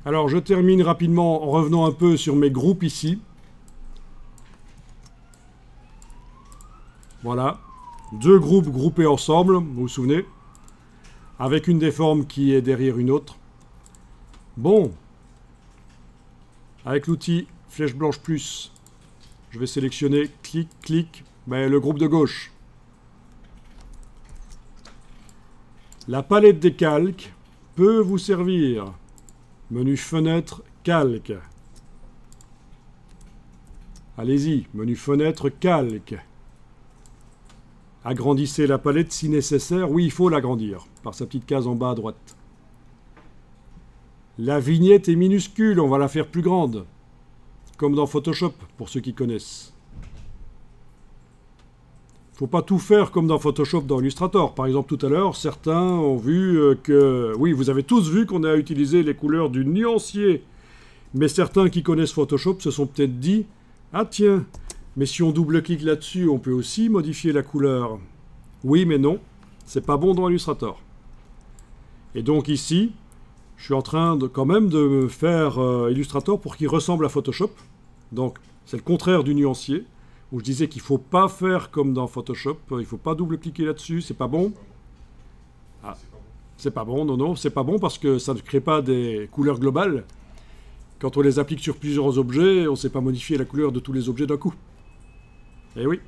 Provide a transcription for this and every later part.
Alors, je termine rapidement en revenant un peu sur mes groupes ici. Voilà. Deux groupes groupés ensemble, vous vous souvenez, avec une des formes qui est derrière une autre. Bon. Avec l'outil Flèche Blanche Plus, je vais sélectionner, clic, clic, le groupe de gauche. La palette des calques peut vous servir. Menu Fenêtre, Calque. Allez-y, menu Fenêtre, Calque. Agrandissez la palette si nécessaire. Oui, il faut l'agrandir, par sa petite case en bas à droite. La vignette est minuscule, on va la faire plus grande. Comme dans Photoshop, pour ceux qui connaissent. Il ne faut pas tout faire comme dans Photoshop, dans Illustrator. Par exemple, tout à l'heure, certains ont vu que... Oui, vous avez tous vu qu'on a utilisé les couleurs du nuancier. Mais certains qui connaissent Photoshop se sont peut-être dit « Ah tiens, mais si on double-clique là-dessus, on peut aussi modifier la couleur. » Oui, mais non, c'est pas bon dans Illustrator. Et donc ici, je suis en train quand même de faire Illustrator pour qu'il ressemble à Photoshop. Donc, c'est le contraire du nuancier, où je disais qu'il ne faut pas faire comme dans Photoshop, il ne faut pas double-cliquer là-dessus, c'est pas bon. Ah, c'est pas bon, non, c'est pas bon parce que ça ne crée pas des couleurs globales. Quand on les applique sur plusieurs objets, on ne sait pas modifier la couleur de tous les objets d'un coup. Eh oui.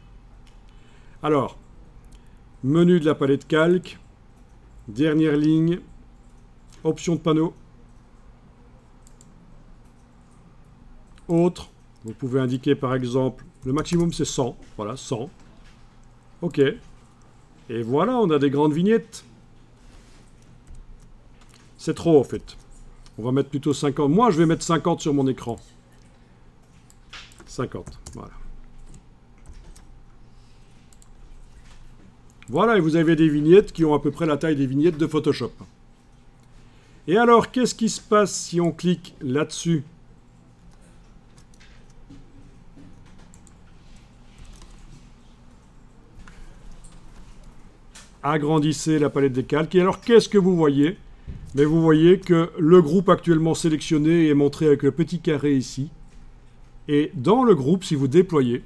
Alors, menu de la palette calque, dernière ligne, option de panneau, autre. Vous pouvez indiquer par exemple, le maximum c'est 100, voilà, 100. OK. Et voilà, on a des grandes vignettes. C'est trop en fait. On va mettre plutôt 50. Moi, je vais mettre 50 sur mon écran. 50, voilà. Voilà, et vous avez des vignettes qui ont à peu près la taille des vignettes de Photoshop. Et alors, qu'est-ce qui se passe si on clique là-dessus ? Agrandissez la palette des calques. Et alors, qu'est-ce que vous voyez ? Mais vous voyez que le groupe actuellement sélectionné est montré avec le petit carré ici. Et dans le groupe, si vous déployez,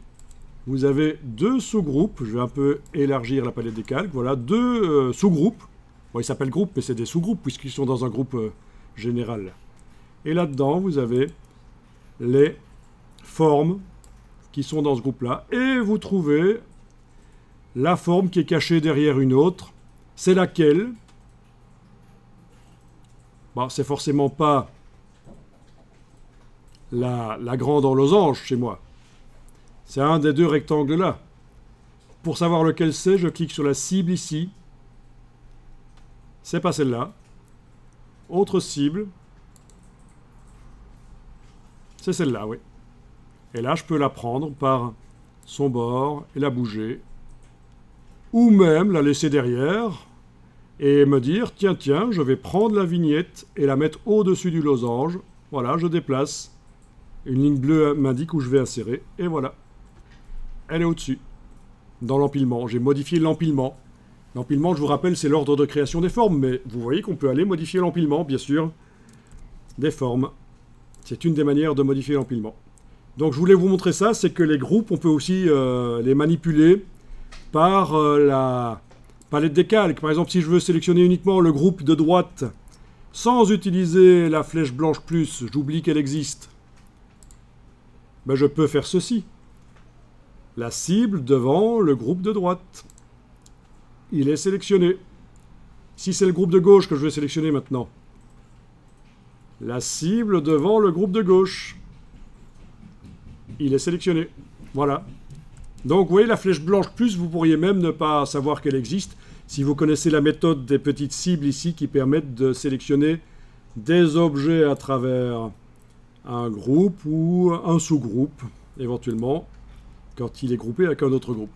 vous avez deux sous-groupes. Je vais un peu élargir la palette des calques. Voilà, deux sous-groupes. Bon, ils s'appellent groupes, mais c'est des sous-groupes puisqu'ils sont dans un groupe général. Et là-dedans, vous avez les formes qui sont dans ce groupe-là. Et vous trouvez la forme qui est cachée derrière une autre. C'est laquelle ? Bon, c'est forcément pas la grande en losange chez moi. C'est un des deux rectangles là. Pour savoir lequel c'est, je clique sur la cible ici. C'est pas celle-là. Autre cible. C'est celle-là, oui. Et là, je peux la prendre par son bord et la bouger. Ou même la laisser derrière et me dire, tiens, je vais prendre la vignette et la mettre au-dessus du losange. Voilà, je déplace. Une ligne bleue m'indique où je vais insérer. Et voilà. Elle est au-dessus. Dans l'empilement. J'ai modifié l'empilement. L'empilement, je vous rappelle, c'est l'ordre de création des formes. Mais vous voyez qu'on peut aller modifier l'empilement, bien sûr, des formes. C'est une des manières de modifier l'empilement. Donc, je voulais vous montrer ça. C'est que les groupes, on peut aussi les manipuler par la palette des calques. Par exemple, si je veux sélectionner uniquement le groupe de droite sans utiliser la flèche blanche plus, j'oublie qu'elle existe. Ben, je peux faire ceci. La cible devant le groupe de droite. Il est sélectionné. Si c'est le groupe de gauche que je vais sélectionner maintenant. La cible devant le groupe de gauche. Il est sélectionné. Voilà. Donc, vous voyez, la flèche blanche plus, vous pourriez même ne pas savoir qu'elle existe si vous connaissez la méthode des petites cibles ici qui permettent de sélectionner des objets à travers un groupe ou un sous-groupe, éventuellement, quand il est groupé avec un autre groupe.